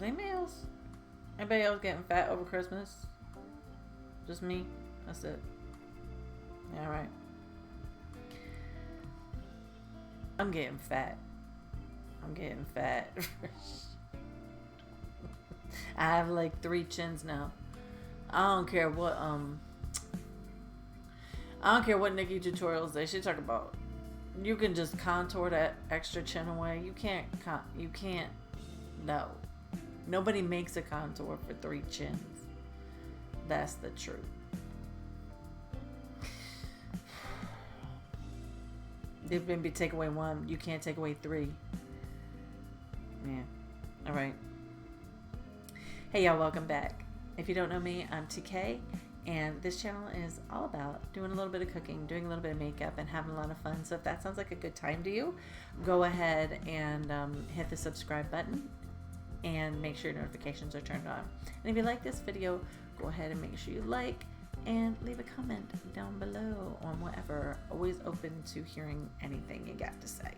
Anybody else? Anybody else getting fat over Christmas? Just me? That's it. Yeah, right. I'm getting fat. I have like 3 chins now. I don't care what Nikki tutorials they should talk about. You can just contour that extra chin away. You can't. No. Nobody makes a contour for 3 chins. That's the truth. If maybe take away 1, you can't take away 3. Yeah. All right. Hey y'all, welcome back. If you don't know me, I'm TK, and this channel is all about doing a little bit of cooking, doing a little bit of makeup, and having a lot of fun. So if that sounds like a good time to you, go ahead and hit the subscribe button and make sure your notifications are turned on. And if you like this video, go ahead and make sure you like and leave a comment down below on whatever. Always open to hearing anything you got to say.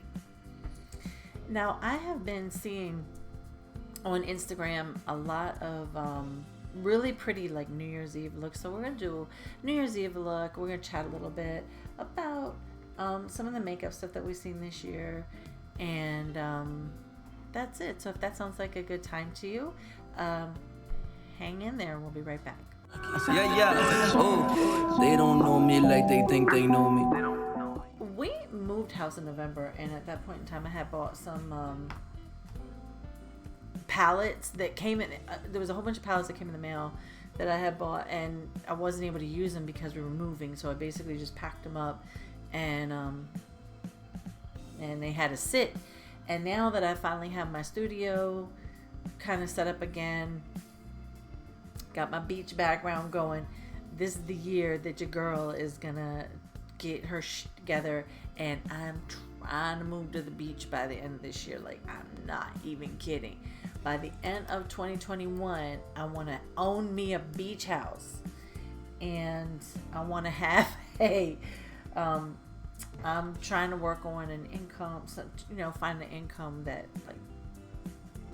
Now, I have been seeing on Instagram a lot of really pretty like New Year's Eve looks. So we're gonna do New Year's Eve look. We're gonna chat a little bit about some of the makeup stuff that we've seen this year, and that's it. So if that sounds like a good time to you, hang in there. We'll be right back. Yeah. Oh, they don't know me like they think they know me. We moved house in November, and at that point in time, I had bought some palettes that came in. There was a whole bunch of palettes that came in the mail that I had bought, and I wasn't able to use them because we were moving. So I basically just packed them up, and they had to sit. And now that I finally have my studio kind of set up again, got my beach background going, this is the year that your girl is gonna get her together, and I'm trying to move to the beach by the end of this year. Like, I'm not even kidding. By the end of 2021, I want to own me a beach house, and I want to have I'm trying to work on an income, so, find an income that like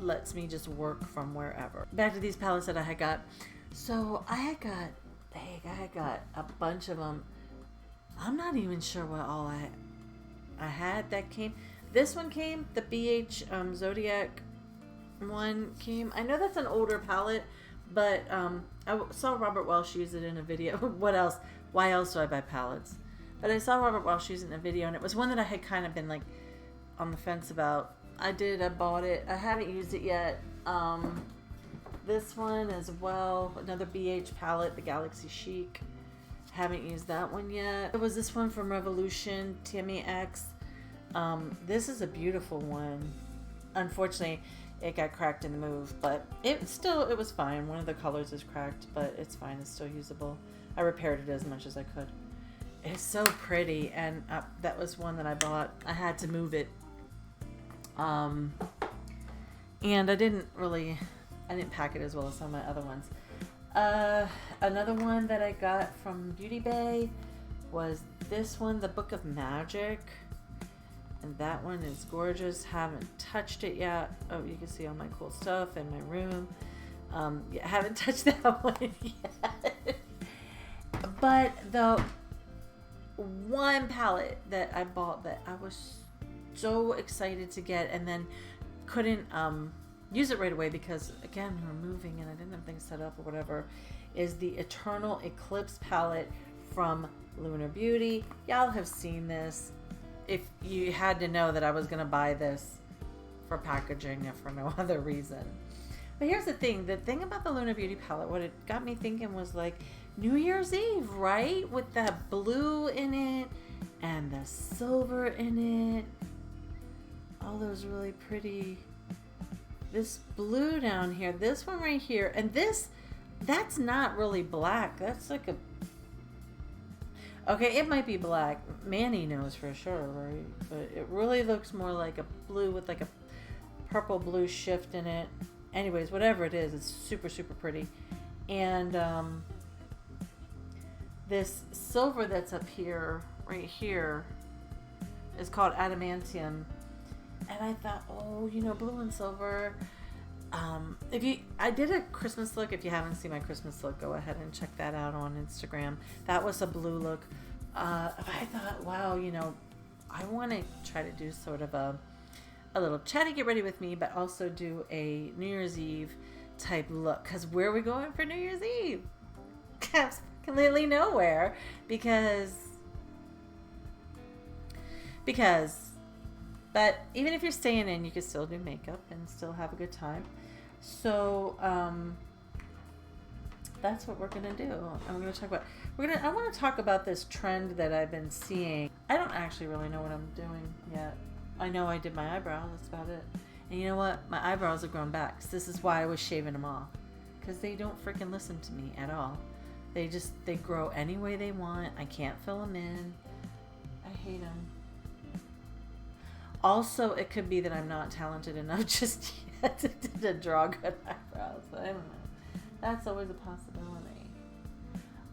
lets me just work from wherever. Back to these palettes that I had got. So I got a bunch of them. I'm not even sure what all I had that came. This one came, the BH Zodiac one came. I know that's an older palette, but I saw Robert Welsh use it in a video. What else? Why else do I buy palettes? But I saw Robert Welsh use it in a video, and it was one that I had kind of been like on the fence about. I bought it. I haven't used it yet. This one as well, another BH palette, the Galaxy Chic. Haven't used that one yet. It was this one from Revolution, Tammy X. This is a beautiful one. Unfortunately, it got cracked in the move, but it was fine. One of the colors is cracked, but it's fine. It's still usable. I repaired it as much as I could. It's so pretty, and that was one that I bought. I had to move it. And I didn't pack it as well as some of my other ones. Another one that I got from Beauty Bay was this one, the Book of Magic. And that one is gorgeous. Haven't touched it yet. Oh, you can see all my cool stuff in my room. Yeah, haven't touched that one yet. But the one palette that I bought that I was so excited to get, and then couldn't use it right away because, again, we were moving and I didn't have things set up or whatever, is the Eternal Eclipse palette from Lunar Beauty. Y'all have seen this. If you had to know that I was going to buy this for packaging, if for no other reason. But here's the thing about the Lunar Beauty palette, what it got me thinking was like New Year's Eve, right? With that blue in it and the silver in it. All those really pretty. This blue down here, this one right here, and that's not really black. That's like a, okay, it might be black. Manny knows for sure, right? But it really looks more like a blue with like a purple blue shift in it. Anyways, whatever it is, it's super, super pretty. And this silver that's up here, right here, is called Adamantium. And I thought, blue and silver, I did a Christmas look. If you haven't seen my Christmas look, go ahead and check that out on Instagram. That was a blue look. I thought, wow, I want to try to do sort of a little chatty get ready with me, but also do a New Year's Eve type look. Because where are we going for New Year's Eve? Completely nowhere. Because, but even if you're staying in, you can still do makeup and still have a good time. So, that's what we're gonna do. I'm gonna talk about. I want to talk about this trend that I've been seeing. I don't actually really know what I'm doing yet. I know I did my eyebrows. That's about it. And you know what? My eyebrows have grown back. So this is why I was shaving them off, because they don't freaking listen to me at all. They grow any way they want. I can't fill them in. I hate them. Also, it could be that I'm not talented enough just yet to draw good eyebrows. But I don't know. That's always a possibility.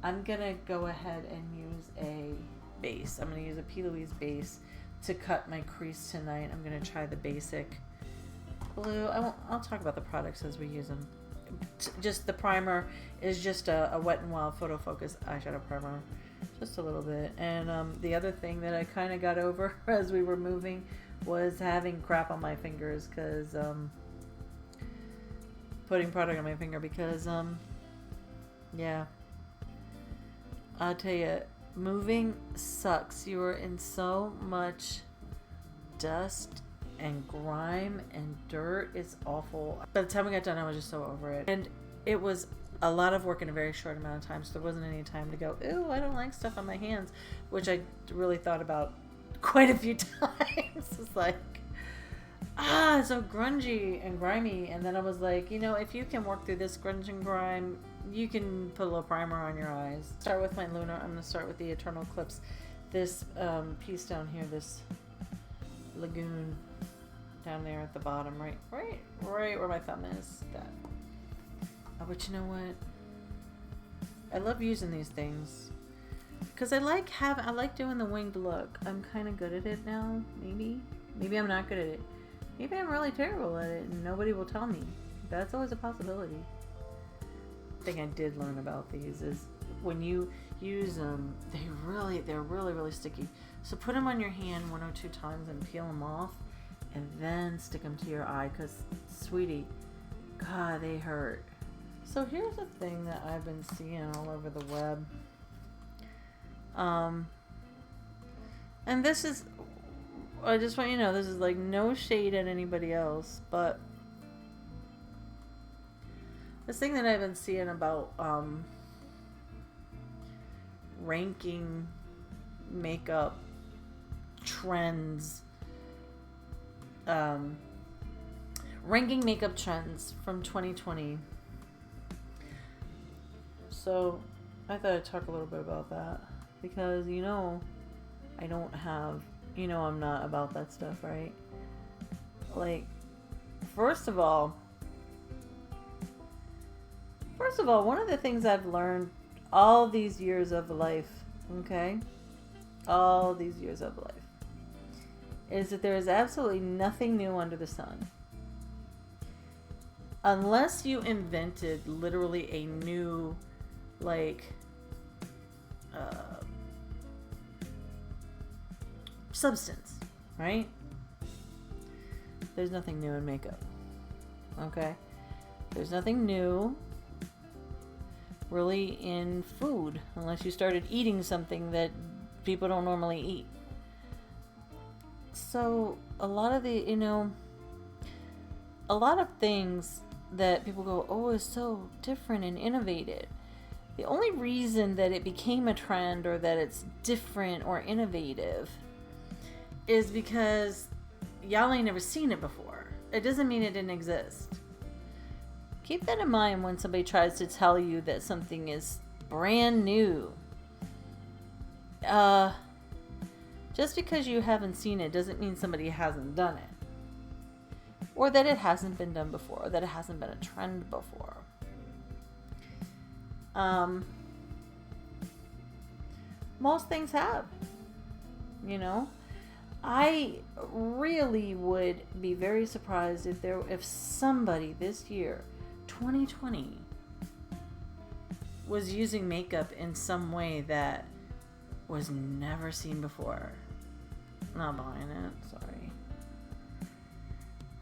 I'm going to go ahead and use a base. I'm going to use a P. Louise base to cut my crease tonight. I'm going to try the basic blue. I'll talk about the products as we use them. Just the primer is just a Wet n Wild Photo Focus eyeshadow primer. Just a little bit. And the other thing that I kind of got over as we were moving was having crap on my fingers, because putting product on my finger, because yeah, I'll tell you, moving sucks. You are in so much dust and grime and dirt. It's awful. By the time we got done, I was just so over it. And it was a lot of work in a very short amount of time, so there wasn't any time to go, ooh, I don't like stuff on my hands, which I really thought about quite a few times. It's like, it's so grungy and grimy. And then I was like, if you can work through this grunge and grime, you can put a little primer on your eyes. Start with my Lunar. I'm going to start with the Eternal Eclipse. This piece down here, this lagoon down there at the bottom, right where my thumb is. That. Oh, but you know what? I love using these things because I like doing the winged look. I'm kind of good at it now. Maybe I'm not good at it. Maybe I'm really terrible at it and nobody will tell me. That's always a possibility. Thing I did learn about these is when you use them, they're really sticky. So put them on your hand 1 or 2 times and peel them off, and then stick them to your eye, because sweetie, God, they hurt. So here's a thing that I've been seeing all over the web. And this is, I just want you to know, this is like no shade at anybody else, but this thing that I've been seeing about ranking makeup trends, ranking makeup trends from 2020. So I thought I'd talk a little bit about that, because I don't have, I'm not about that stuff, right? Like, first of all, one of the things I've learned all these years of life, is that there is absolutely nothing new under the sun. Unless you invented literally a new, substance, right? There's nothing new in makeup, okay? There's nothing new really in food, unless you started eating something that people don't normally eat. So a lot of things that people go, oh, it's so different and innovative. The only reason that it became a trend, or that it's different or innovative, is because y'all ain't never seen it before. It doesn't mean it didn't exist. Keep that in mind when somebody tries to tell you that something is brand new. Just because you haven't seen it doesn't mean somebody hasn't done it. Or that it hasn't been done before, or that it hasn't been a trend before. Most things have, I really would be very surprised if somebody this year, 2020, was using makeup in some way that was never seen before. Not buying it, sorry.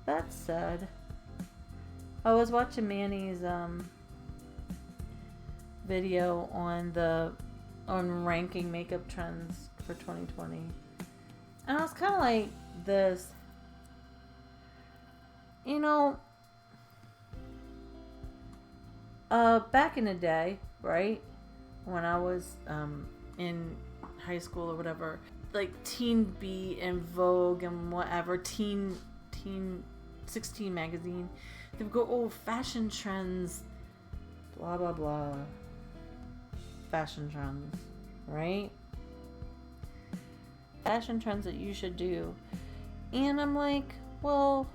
That's sad. I was watching Manny's video on ranking makeup trends for 2020. And I was kind of like this, you know, back in the day, right, when I was in high school or whatever, like Teen Beat and Vogue and whatever, Teen 16 magazine, they would go, oh, fashion trends, blah blah blah, fashion trends, right? Fashion trends that you should do. And I'm like, well,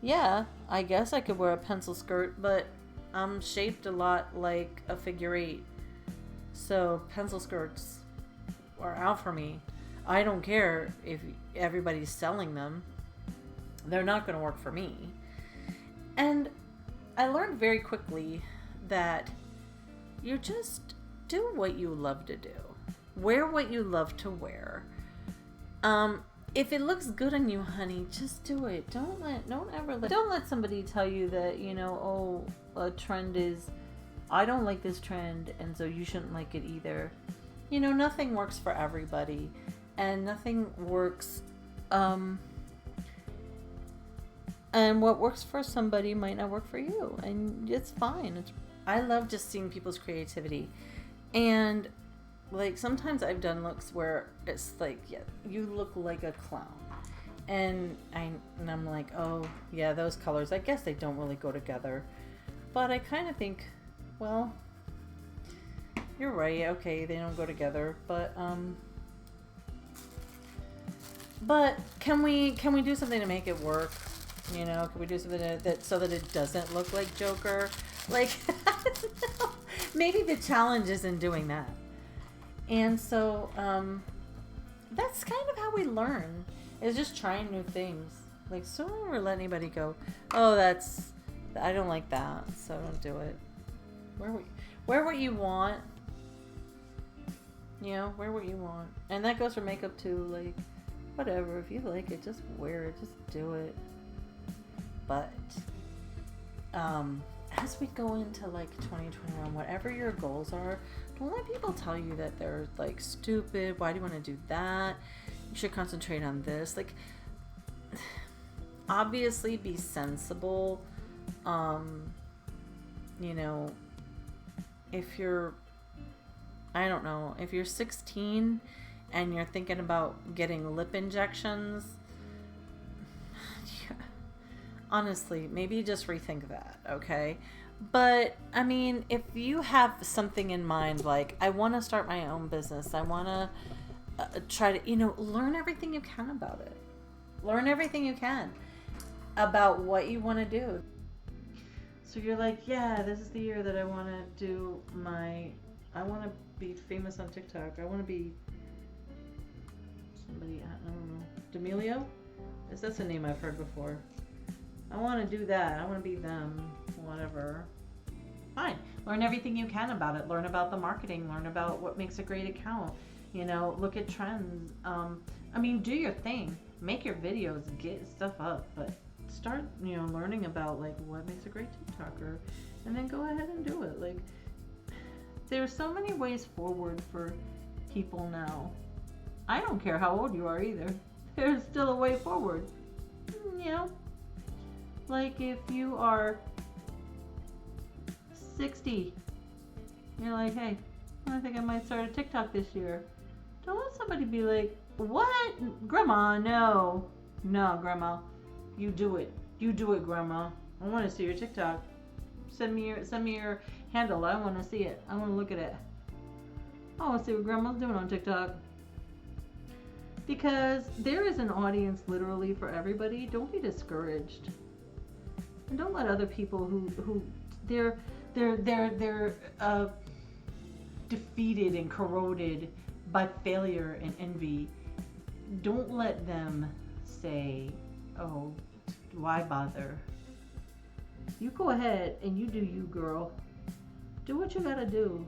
yeah, I guess I could wear a pencil skirt, but I'm shaped a lot like a figure 8. So pencil skirts are out for me. I don't care if everybody's selling them. They're not going to work for me. And I learned very quickly that you just do what you love to do. Wear what you love to wear. If it looks good on you, honey, just do it. Don't let somebody tell you that, you know, oh, a trend is, I don't like this trend, and so you shouldn't like it either. You know, nothing works for everybody, and nothing works, and what works for somebody might not work for you, and it's fine. I love just seeing people's creativity, and like sometimes I've done looks where it's like, yeah, you look like a clown, and I'm like, oh yeah, those colors, I guess they don't really go together, but I kind of think, well, you're right, okay, they don't go together, but can we do something to make it work? You know, can we do something that so that it doesn't look like Joker? Like, I don't know. Maybe the challenge is in doing that. And so that's kind of how we learn, is just trying new things. Like, so don't ever let anybody go, oh, I don't like that, so don't do it. Wear what you want. You know, wear what you want. And that goes for makeup too. Like, whatever, if you like it, just wear it, just do it. But as we go into like 2021, whatever your goals are, don't let people tell you that they're like stupid. Why do you want to do that? You should concentrate on this. Like, obviously be sensible. You know, if you're, I don't know, if you're 16 and you're thinking about getting lip injections, honestly, maybe just rethink that, okay? But, I mean, if you have something in mind, like, I want to start my own business, I want to try to, you know, learn everything you can about it. Learn everything you can about what you want to do. So you're like, yeah, this is the year that I want to do I want to be famous on TikTok. I want to be somebody, I don't know, D'Amelio? That's a name I've heard before. I want to do that. I want to be them. Whatever. Fine. Learn everything you can about it. Learn about the marketing. Learn about what makes a great account. You know, look at trends. I mean, do your thing. Make your videos. Get stuff up. But start, you know, learning about, like, what makes a great TikToker. And then go ahead and do it. Like, there's so many ways forward for people now. I don't care how old you are either. There's still a way forward. You know? Like, if you are 60, you're like, hey, I think I might start a TikTok this year. Don't let somebody be like, what? Grandma, no. No, Grandma. You do it. You do it, Grandma. I want to see your TikTok. Send me your handle. I want to see it. I want to look at it. I want to see what Grandma's doing on TikTok. Because there is an audience literally for everybody. Don't be discouraged. And don't let other people who they're defeated and corroded by failure and envy. don't let them say, oh, why bother? You go ahead and you do you, girl. Do what you gotta do.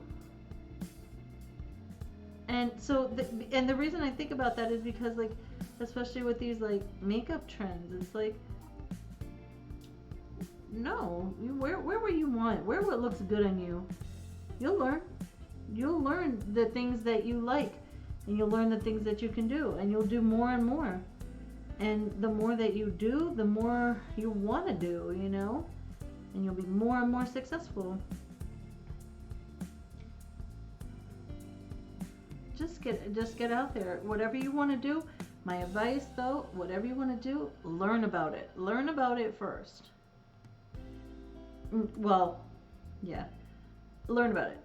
And so, and the reason I think about that is because, like, especially with these, like, makeup trends, it's like, no, you wear what you want. Wear what looks good on you. You'll learn. You'll learn the things that you like, and you'll learn the things that you can do, and you'll do more and more. And the more that you do, the more you want to do, you know? And you'll be more and more successful. Just get out there. Whatever you want to do, my advice though, whatever you want to do, learn about it. Learn about it first. Well, yeah. Learn about it.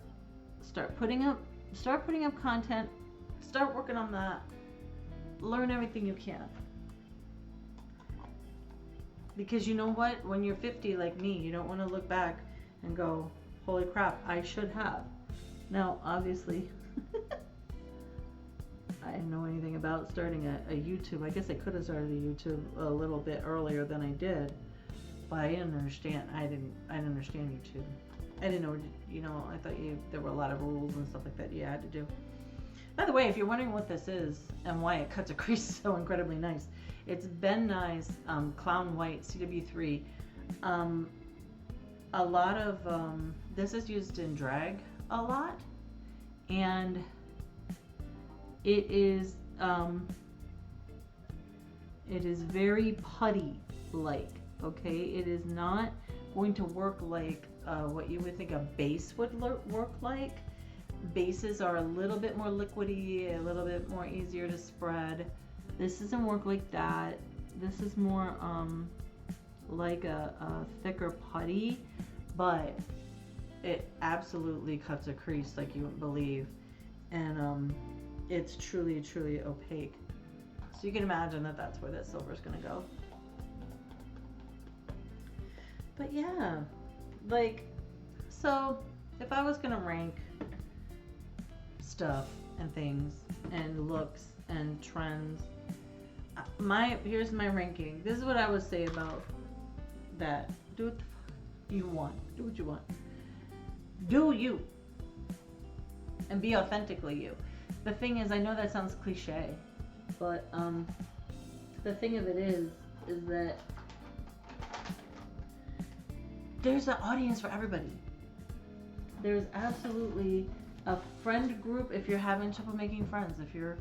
Start putting up content. Start working on that. Learn everything you can. Because you know what? When you're 50 like me, you don't want to look back and go, holy crap, I should have. Now, obviously, I didn't know anything about starting a YouTube. I guess I could have started a YouTube a little bit earlier than I did, but I didn't understand. I didn't understand YouTube. I didn't know. You know, I thought there were a lot of rules and stuff like that you had to do. By the way, if you're wondering what this is and why it cuts a crease so incredibly nice, it's Ben Nye's Clown White CW3. A lot of this is used in drag a lot, and it is very putty like. Okay, it is not going to work like what you would think a base would work like. Bases are a little bit more liquidy, a little bit more easier to spread. This doesn't work like that. This is more like a thicker putty, but it absolutely cuts a crease like you wouldn't believe. And it's truly, truly opaque. So you can imagine that that's where that silver is going to go. But yeah, like, so if I was going to rank stuff and things and looks and trends, here's my ranking. This is what I would say about that. Do what you want. Do what you want. Do you. And be authentically you. The thing is, I know that sounds cliche, but the thing of it is that there's an audience for everybody. There's absolutely a friend group if you're having trouble making friends, if you're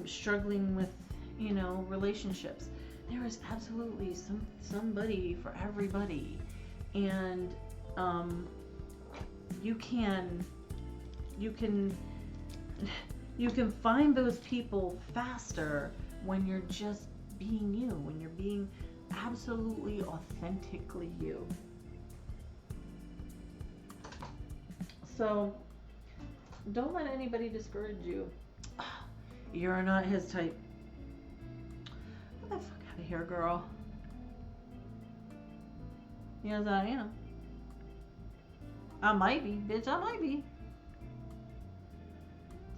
struggling with, you know, relationships. There is absolutely somebody for everybody, and you can find those people faster when you're just being you, when you're being absolutely authentically you. So don't let anybody discourage you. You're not his type. Get the fuck out of here, girl. Yes, I am. I might be, bitch. I might be.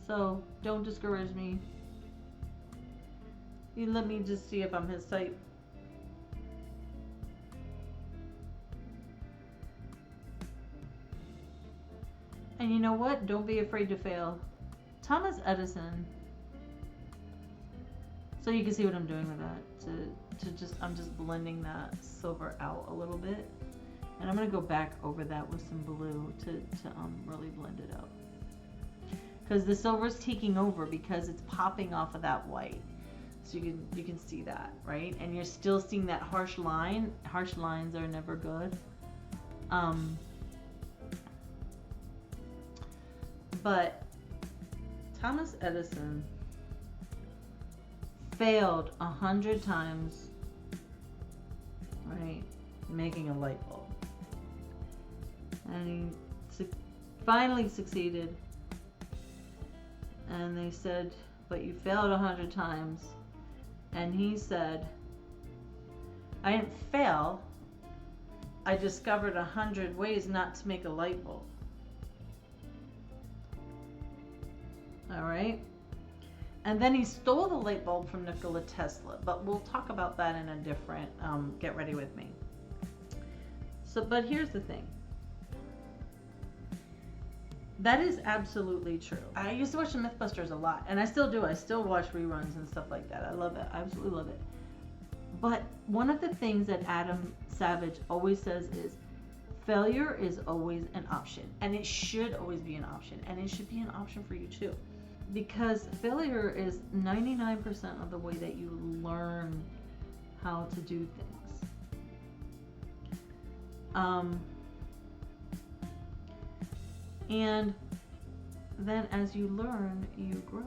So don't discourage me. You let me just see if I'm his type. And you know what? Don't be afraid to fail. Thomas Edison. So you can see what I'm doing with that. I'm just blending that silver out a little bit. And I'm going to go back over that with some blue to really blend it out. Because the silver's taking over because it's popping off of that white. So you can see that, right? And you're still seeing that harsh line. Harsh lines are never good. But Thomas Edison failed 100 times, right, making a light bulb. And he finally succeeded. And they said, but you failed 100 times. And he said, I didn't fail. I discovered 100 ways not to make a light bulb. All right. And then he stole the light bulb from Nikola Tesla, but we'll talk about that in a different Get Ready With Me. So, but here's the thing. That is absolutely true. I used to watch the Mythbusters a lot, and I still do. I still watch reruns and stuff like that. I love it. I absolutely love it. But one of the things that Adam Savage always says is failure is always an option, and it should always be an option, and it should be an option for you too. Because failure is 99% of the way that you learn how to do things. And then as you learn, you grow.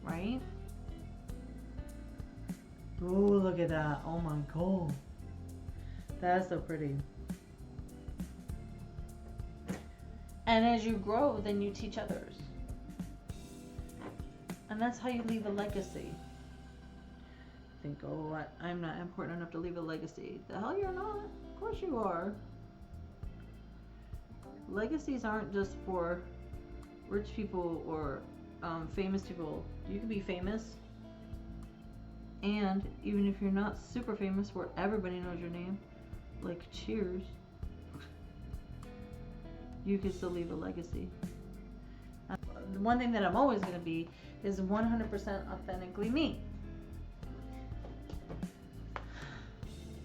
Right? Oh, look at that. Oh my God. That's so pretty. And as you grow, then you teach others. And that's how you leave a legacy. Think, oh, I'm not important enough to leave a legacy. The hell you're not. Of course you are. Legacies aren't just for rich people or famous people. You can be famous, and even if you're not super famous where everybody knows your name, like Cheers, you can still leave a legacy. The one thing that I'm always going to be is 100% authentically me.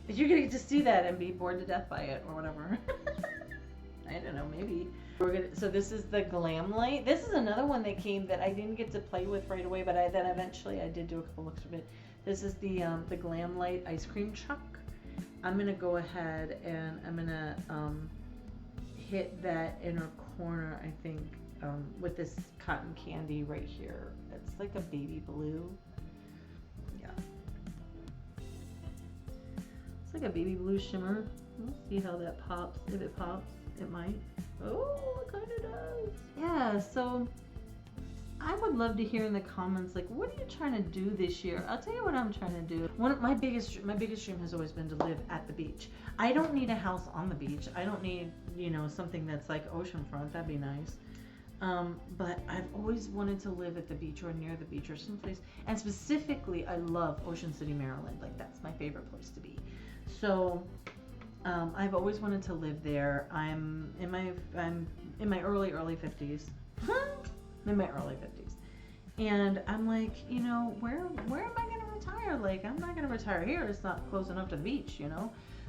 But you're going to get to see that and be bored to death by it or whatever. I don't know, maybe. So this is the Glam Light. This is another one that came that I didn't get to play with right away, but then eventually I did do a couple looks of it. This is the Glam Light ice cream truck. I'm gonna go ahead and I'm gonna hit that inner corner, I think, with this cotton candy right here. It's like a baby blue. Yeah. It's like a baby blue shimmer. We'll see how that pops. If it pops, it might. Oh, it kind of does. Yeah, so I would love to hear in the comments, like, what are you trying to do this year? I'll tell you what I'm trying to do. One of my biggest dream has always been to live at the beach. I don't need a house on the beach. I don't need, something that's like oceanfront. That'd be nice. But I've always wanted to live at the beach or near the beach or someplace. And specifically, I love Ocean City, Maryland. Like, that's my favorite place to be. So I've always wanted to live there. I'm in my early 50s. In my early 50s. And I'm like, where am I going to retire? Like, I'm not going to retire here. It's not close enough to the beach,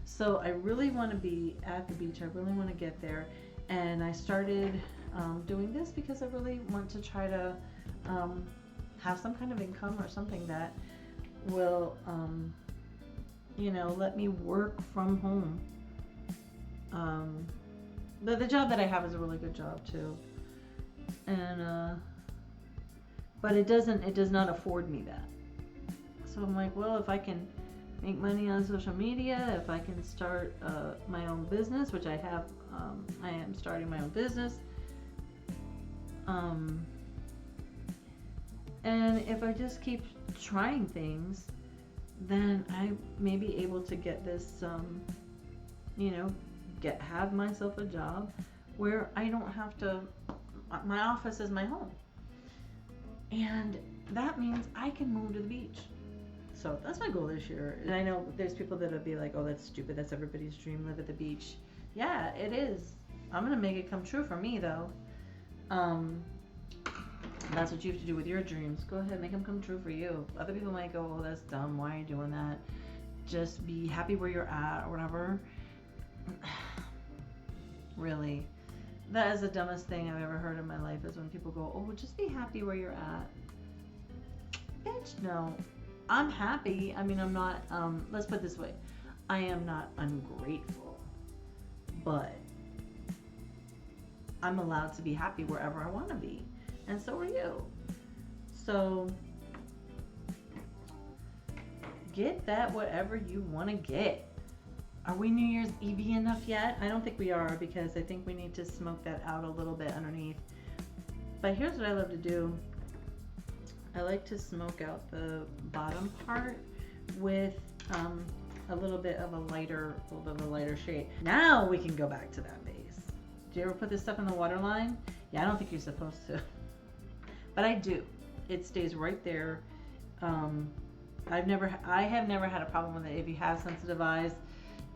So I really want to be at the beach. I really want to get there. And I started doing this because I really want to try to have some kind of income or something that will, let me work from home. But the job that I have is a really good job too. And but it does not afford me that. So I'm like, well, if I can make money on social media, if I can start my own business, which I have, I am starting my own business, and if I just keep trying things, then I may be able to get this, have myself a job where I don't have to, my office is my home. And that means I can move to the beach. So that's my goal this year. And I know there's people that'll be like, oh, that's stupid. That's everybody's dream, live at the beach. Yeah, it is. I'm going to make it come true for me, though. That's what you have to do with your dreams. Go ahead, make them come true for you. Other people might go, oh, that's dumb. Why are you doing that? Just be happy where you're at or whatever. Really. That is the dumbest thing I've ever heard in my life, is when people go, oh, just be happy where you're at. Bitch, no. I'm happy. I mean, I'm not, let's put it this way. I am not ungrateful. But I'm allowed to be happy wherever I want to be. And so are you. So get that whatever you want to get. Are we New Year's Eve enough yet? I don't think we are, because I think we need to smoke that out a little bit underneath. But here's what I love to do. I like to smoke out the bottom part with a little bit of a lighter shade. Now we can go back to that base. Do you ever put this stuff in the water line? Yeah, I don't think you're supposed to. But I do. it stays right there. I have never had a problem with it. If you have sensitive eyes,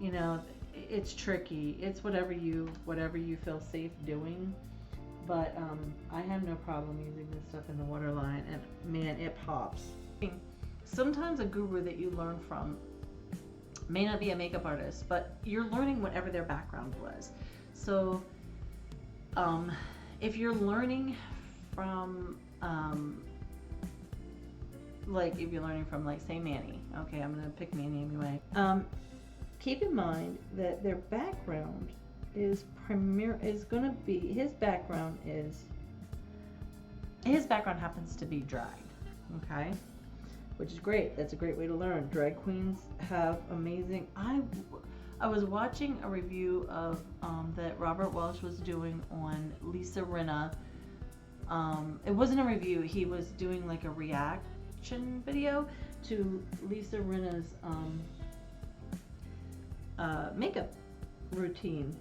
you know, it's tricky. It's whatever you feel safe doing. But I have no problem using this stuff in the waterline, and man, it pops. Sometimes a guru that you learn from may not be a makeup artist, but you're learning whatever their background was. So if you're learning from if you're learning from, like, say, Manny, okay, I'm gonna pick Manny anyway. Keep in mind that their background is gonna be his background happens to be drag, okay, which is great. That's a great way to learn. Drag queens have amazing. I was watching a review of that Robert Welsh was doing on Lisa Rinna. It wasn't a review. He was doing like a reaction video to Lisa Rinna's makeup routine,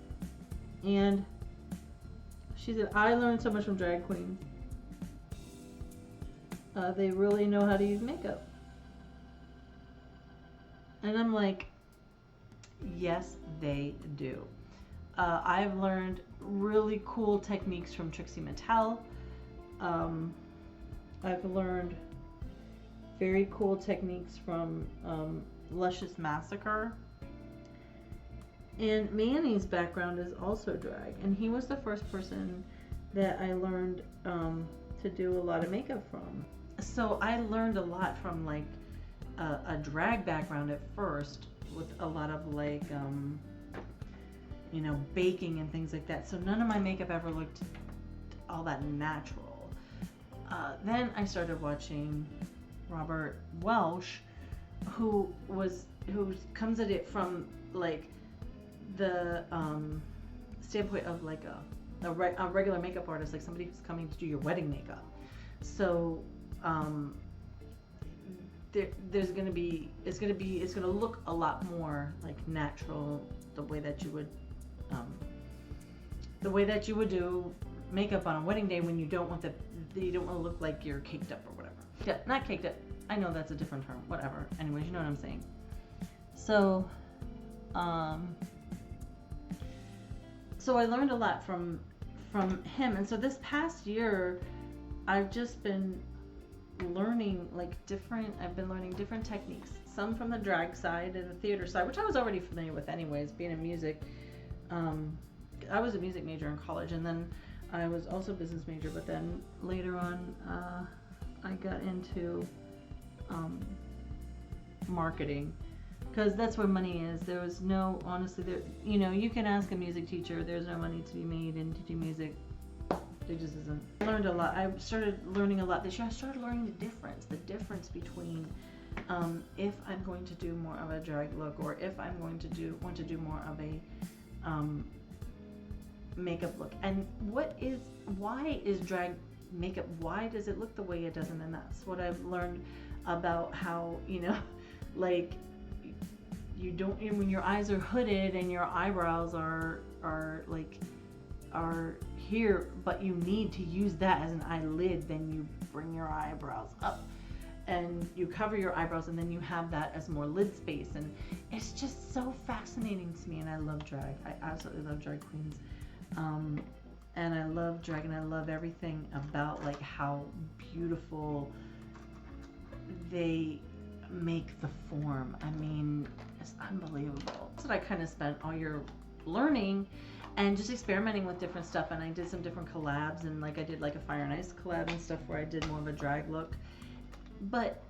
and she said, I learned so much from drag queens. They really know how to use makeup. And I'm like, yes, they do. I've learned really cool techniques from Trixie Mattel. I've learned very cool techniques from Luscious Massacre. And Manny's background is also drag, and he was the first person that I learned to do a lot of makeup from. So I learned a lot from, like, a drag background at first, with a lot of, like, baking and things like that. So none of my makeup ever looked all that natural. Then I started watching Robert Welsh, who comes at it from, like, the standpoint of, like, a regular makeup artist, like somebody who's coming to do your wedding makeup. So it's gonna look a lot more like natural, the way that you would do makeup on a wedding day, when you don't want to look like you're caked up or whatever. Yeah, not caked up. I know that's a different term. Whatever. Anyways, you know what I'm saying. So, so I learned a lot from him, and so this past year, I've just been learning different techniques. Some from the drag side and the theater side, which I was already familiar with anyways, being in music. I was a music major in college, and then I was also a business major, but then later on I got into marketing, because that's where money is. There was no, honestly, you can ask a music teacher, there's no money to be made in teaching music. There just isn't. I learned a lot. I started learning a lot this year. I started learning the difference between if I'm going to do more of a drag look, or if I'm going to want to do more of a makeup look. And why is drag makeup, why does it look the way it does? And then that's what I've learned about how, like, you don't, when your eyes are hooded and your eyebrows are here, but you need to use that as an eyelid, then you bring your eyebrows up and you cover your eyebrows, and then you have that as more lid space. And it's just so fascinating to me, and I love drag. I absolutely love drag queens. And I love drag, and I love everything about, like, how beautiful they make the form. I mean, it's unbelievable. So I kind of spent all year learning and just experimenting with different stuff, and I did some different collabs, and like I did like a Fire and Ice collab and stuff where I did more of a drag look. But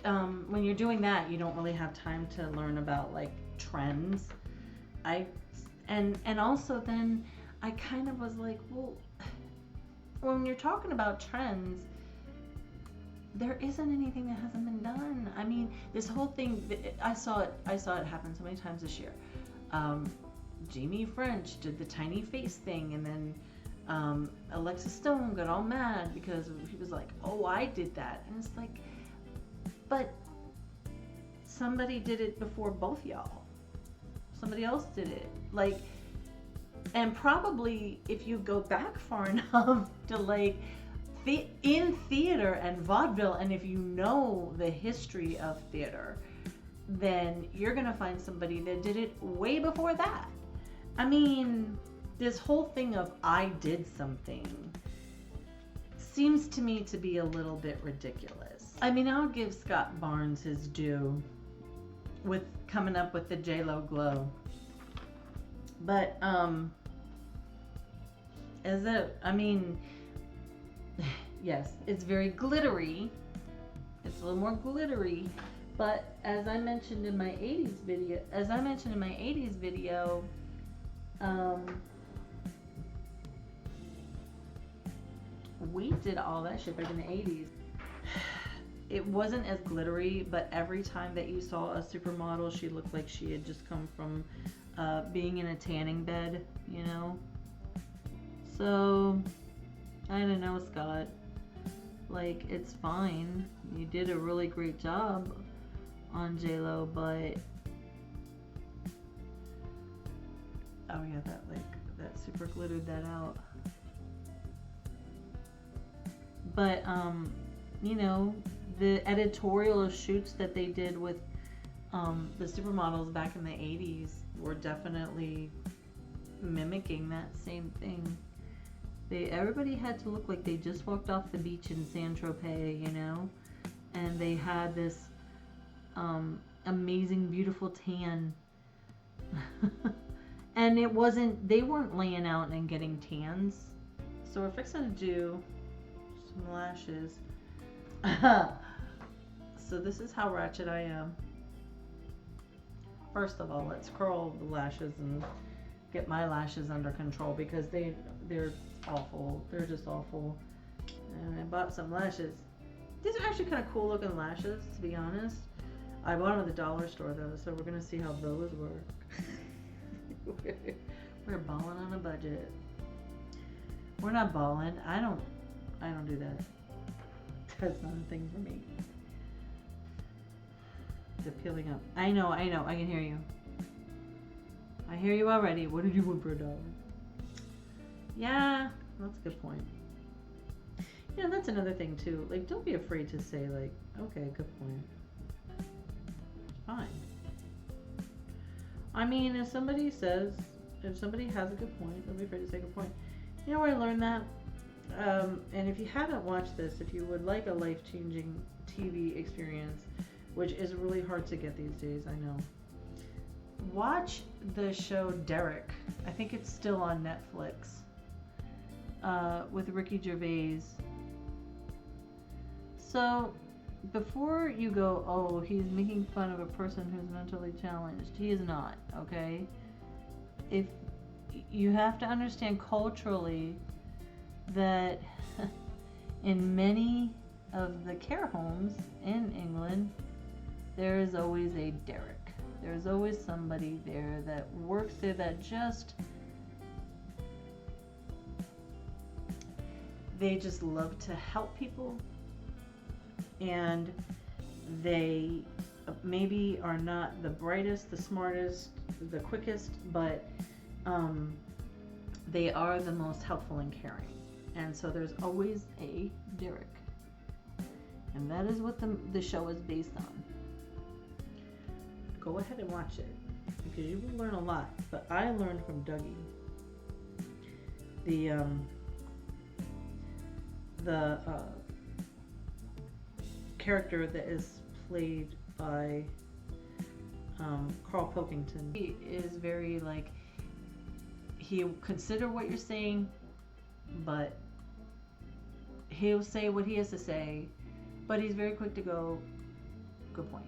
when you're doing that, you don't really have time to learn about, like, trends. And also then I kind of was like, well, when you're talking about trends, there isn't anything that hasn't been done. I mean, this whole thing, I saw it happen so many times this year. Jamie French did the tiny face thing, and then Alexa Stone got all mad because he was like, oh, I did that. And it's like, but somebody did it before both y'all. Somebody else did it. Like, and probably if you go back far enough to, like, in theater and vaudeville, and if you know the history of theater, then you're gonna find somebody that did it way before that. I mean, this whole thing of I did something seems to me to be a little bit ridiculous. I mean, I'll give Scott Barnes his due with coming up with the J-Lo glow. But, yes, it's very glittery. It's a little more glittery. But as I mentioned in my 80s video, we did all that shit back in the 80s. It wasn't as glittery, but every time that you saw a supermodel, she looked like she had just come from being in a tanning bed, you know? So, I don't know, Scott. Like, it's fine. You did a really great job on J-Lo, but... Oh yeah, that super glittered that out. But, you know, the editorial shoots that they did with the supermodels back in the 80s were definitely mimicking that same thing. Everybody had to look like they just walked off the beach in San Tropez, you know? And they had this amazing, beautiful tan. And they weren't laying out and getting tans. So we're fixing to do some lashes. So this is how ratchet I am. First of all, let's curl the lashes and get my lashes under control because they're awful. They're just awful. And I bought some lashes. These are actually kind of cool looking lashes, to be honest. I bought them at the dollar store though, so we're gonna see how those work. We're balling on a budget. We're not balling. I don't do that. That's not a thing for me. They're peeling up. I know. I can hear you. I hear you already. What did you want for $1? Yeah, that's a good point. You know, that's another thing too. Like, don't be afraid to say like, okay, good point. Fine. I mean, if somebody has a good point, don't be afraid to say a good point. You know where I learned that? And if you haven't watched this, if you would like a life-changing TV experience, which is really hard to get these days, I know. Watch the show Derek. I think it's still on Netflix. With Ricky Gervais. So, before you go, oh, he's making fun of a person who's mentally challenged. He is not, okay? If you have to understand culturally that in many of the care homes in England, there is always a Derek. There's always somebody there that works there that they just love to help people, and they maybe are not the brightest, the smartest, the quickest, but they are the most helpful and caring. And so there's always a Derek. And that is what the show is based on. Go ahead and watch it, because you will learn a lot. But I learned from Dougie. The character that is played by Carl Pilkington. He is very like, he'll consider what you're saying, but he'll say what he has to say, but he's very quick to go, good point.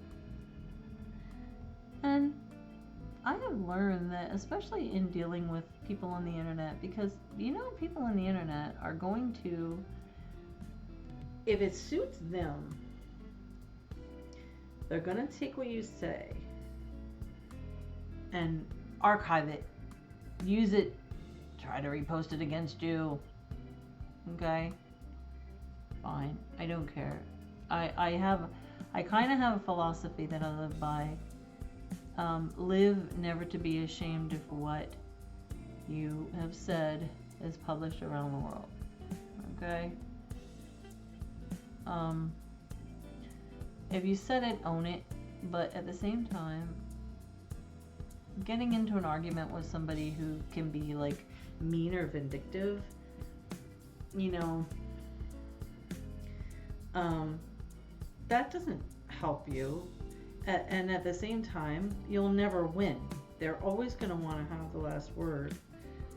And I have learned that, especially in dealing with people on the internet, because you know, people on the internet are going to, if it suits them, they're gonna take what you say and archive it, use it, try to repost it against you. Okay? Fine. I don't care. I kind of have a philosophy that I live by. Live never to be ashamed of what you have said is published around the world. Okay? If you said it, own it. But at the same time, getting into an argument with somebody who can be like mean or vindictive, you know, that doesn't help you. And at the same time, you'll never win. They're always going to want to have the last word.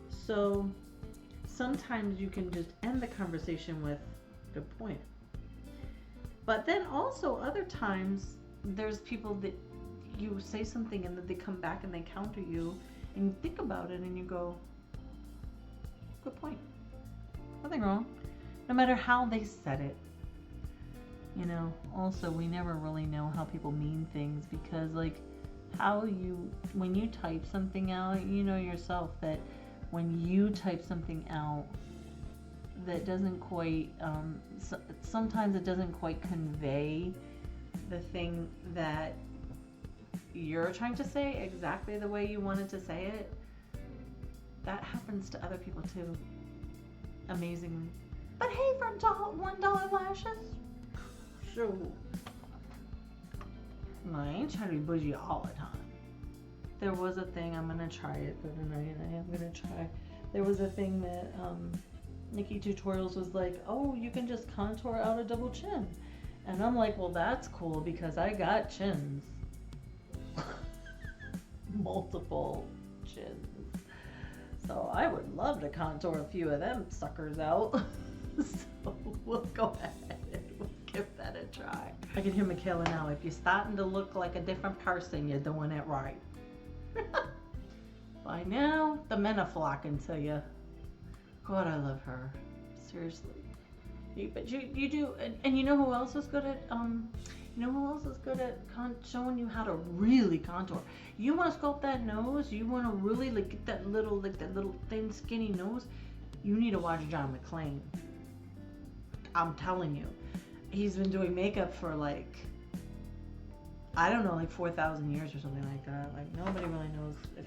So sometimes you can just end the conversation with good point. But then also other times there's people that you say something and then they come back and they counter you and you think about it and you go, good point. Nothing wrong. No matter how they said it. You know, also we never really know how people mean things because like when you type something out, you know yourself that when you type something out that doesn't quite, sometimes it doesn't quite convey the thing that you're trying to say exactly the way you wanted to say it. That happens to other people too, amazingly. But hey, for $1 lashes, sure. No, I ain't trying to be bougie all the time. There was a thing, I'm gonna try it for tonight. I am gonna try. There was a thing that Nikki Tutorials was like, oh, you can just contour out a double chin. And I'm like, well, that's cool because I got chins. Multiple chins. So I would love to contour a few of them suckers out. So we'll go ahead and we'll give that a try. I can hear Michaela now. If you're starting to look like a different person, you're doing it right. By now, the men are flocking to you. God, I love her. Seriously. But you do, and you know who else is good at, showing you how to really contour. You want to sculpt that nose, you want to really like get that little thin skinny nose, you need to watch John McClane. I'm telling you. He's been doing makeup for like, I don't know, like 4,000 years or something like that. Like nobody really knows if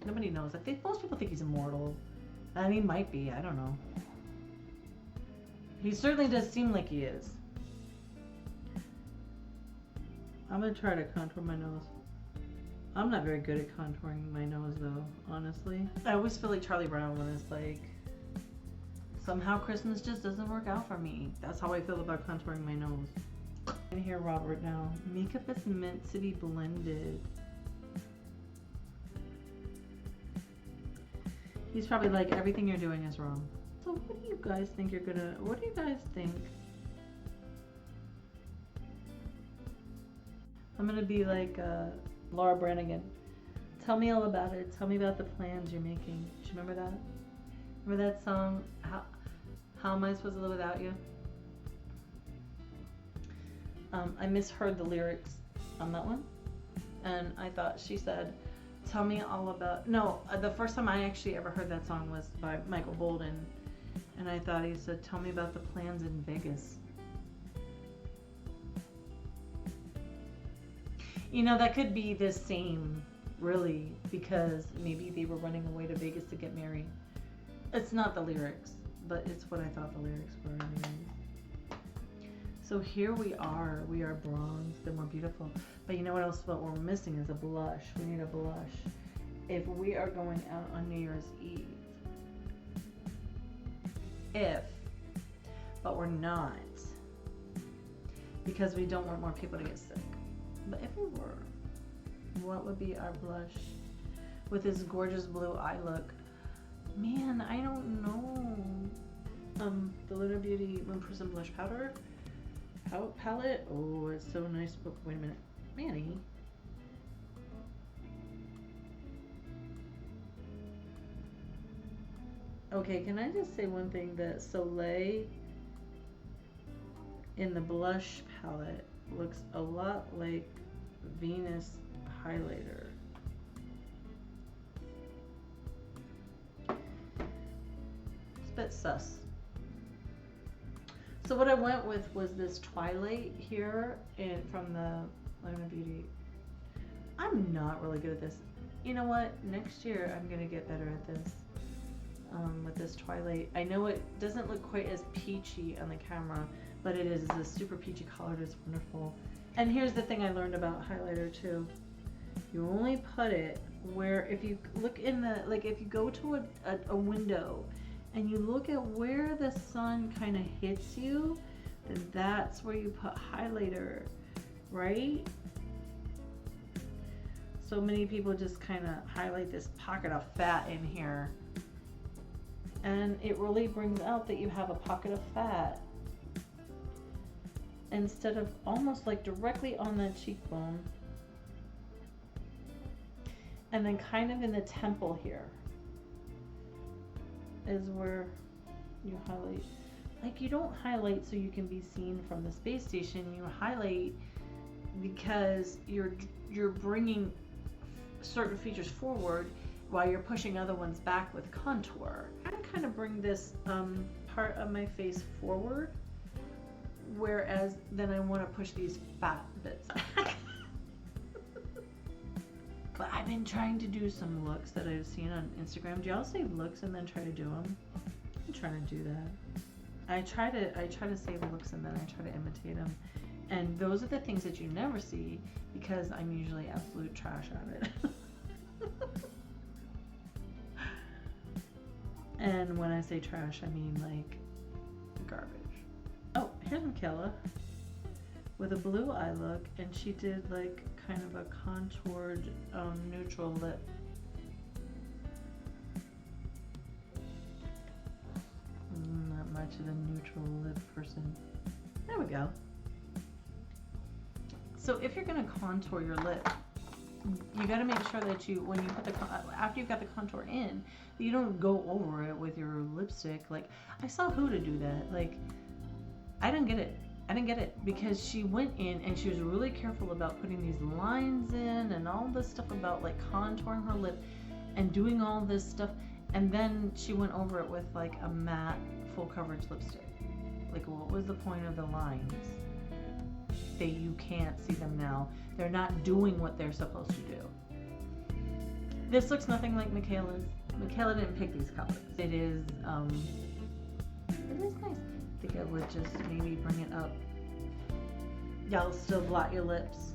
nobody knows. I think most people think he's immortal. And he might be, I don't know. He certainly does seem like he is. I'm gonna try to contour my nose. I'm not very good at contouring my nose though, honestly. I always feel like Charlie Brown when it's like, somehow Christmas just doesn't work out for me. That's how I feel about contouring my nose. I can hear Robert now. Makeup is meant to be blended. He's probably like, everything you're doing is wrong. So what do you guys think what do you guys think? I'm gonna be like Laura Branigan. Tell me all about it. Tell me about the plans you're making. Do you remember that? Remember that song, How Am I Supposed to Live Without You? I misheard the lyrics on that one. And I thought she said, tell me all about, no, the first time I actually ever heard that song was by Michael Bolden. And I thought he said, tell me about the plans in Vegas. You know, that could be the same, really, because maybe they were running away to Vegas to get married. It's not the lyrics, but it's what I thought the lyrics were anyways. So here we are bronzed and we're beautiful. But you know what else, what we're missing is a blush. We need a blush. If we are going out on New Year's Eve, but we're not, because we don't want more people to get sick. But if we were, what would be our blush with this gorgeous blue eye look? Man, I don't know. The Lunar Beauty Moon Prism Blush Powder palette. Oh, it's so nice. But wait a minute, Manny. Okay, can I just say one thing? That Soleil in the blush palette looks a lot like Venus highlighter. It's a bit sus. So what I went with was this Twilight here from the Lunar Beauty. I'm not really good at this. You know what? Next year I'm gonna get better at this. With this Twilight. I know it doesn't look quite as peachy on the camera, but it is a super peachy color. It's wonderful. And here's the thing I learned about highlighter too. You only put it where, if you look in the, like if you go to a window and you look at where the sun kind of hits you, then that's where you put highlighter, right? So many people just kind of highlight this pocket of fat in here, and it really brings out that you have a pocket of fat instead of almost like directly on the cheekbone, and then kind of in the temple here is where you highlight. Like, you don't highlight so you can be seen from the space station. You highlight because you're bringing certain features forward while you're pushing other ones back with contour. I kind of bring this part of my face forward, whereas then I want to push these fat bits back. But I've been trying to do some looks that I've seen on Instagram. Do y'all say looks and then try to do them? I'm trying to do that. I try to say looks and then I try to imitate them. And those are the things that you never see because I'm usually absolute trash at it. And when I say trash, I mean like garbage. Oh, here's Michaela with a blue eye look, and she did like kind of a contoured neutral lip. Not much of a neutral lip person. There we go. So if you're going to contour your lip, you got to make sure that you, when you put the, after you've got the contour in, that you don't go over it with your lipstick. Like, I saw Huda do that. Like, I didn't get it. I didn't get it because she went in and she was really careful about putting these lines in and all this stuff about like contouring her lip and doing all this stuff. And then she went over it with like a matte full coverage lipstick. Like, what was the point of the lines? You can't see them now. They're not doing what they're supposed to do. This looks nothing like Michaela's. Michaela didn't pick these colors. It is nice. I think I would just maybe bring it up. Y'all still blot your lips.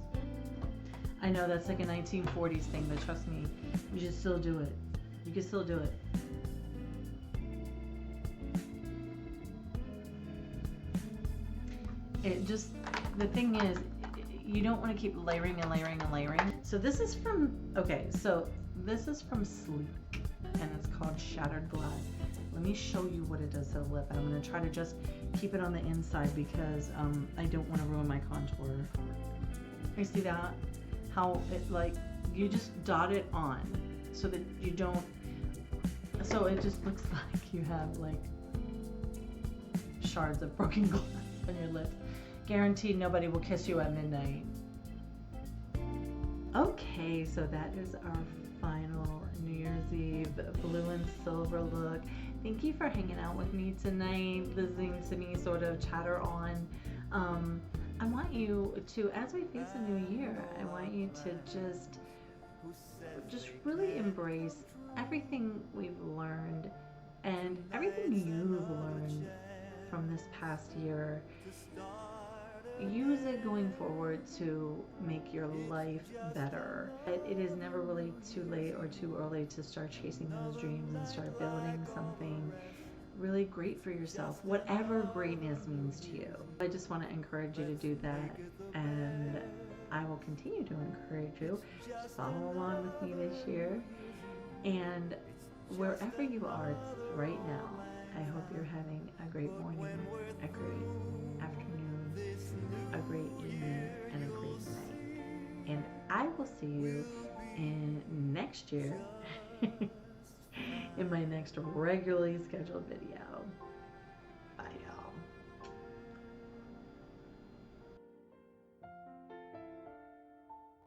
I know that's like a 1940s thing, but trust me, you should still do it. You can still do it. It just, the thing is, you don't want to keep layering and layering and layering. So this is from, okay, so this is from Sleek, and it's called Shattered Glass. Let me show you what it does to the lip. I'm going to try to just keep it on the inside because I don't want to ruin my contour. You see that? How it, like, you just dot it on so that you don't, so it just looks like you have like shards of broken glass on your lips. Guaranteed nobody will kiss you at midnight. Okay, so that is our final New Year's Eve blue and silver look. Thank you for hanging out with me tonight, listening to me sort of chatter on. I want you to, as we face a new year, I want you to just really embrace everything we've learned and everything you've learned from this past year. Use it going forward to make your life better. It is never really too late or too early to start chasing those dreams and start building something really great for yourself, whatever greatness means to you. I just want to encourage you to do that, and I will continue to encourage you to follow along with me this year. And wherever you are right now, I hope you're having a great morning, a great afternoon, a great evening, and a great night. And I will see you in next year in my next regularly scheduled video.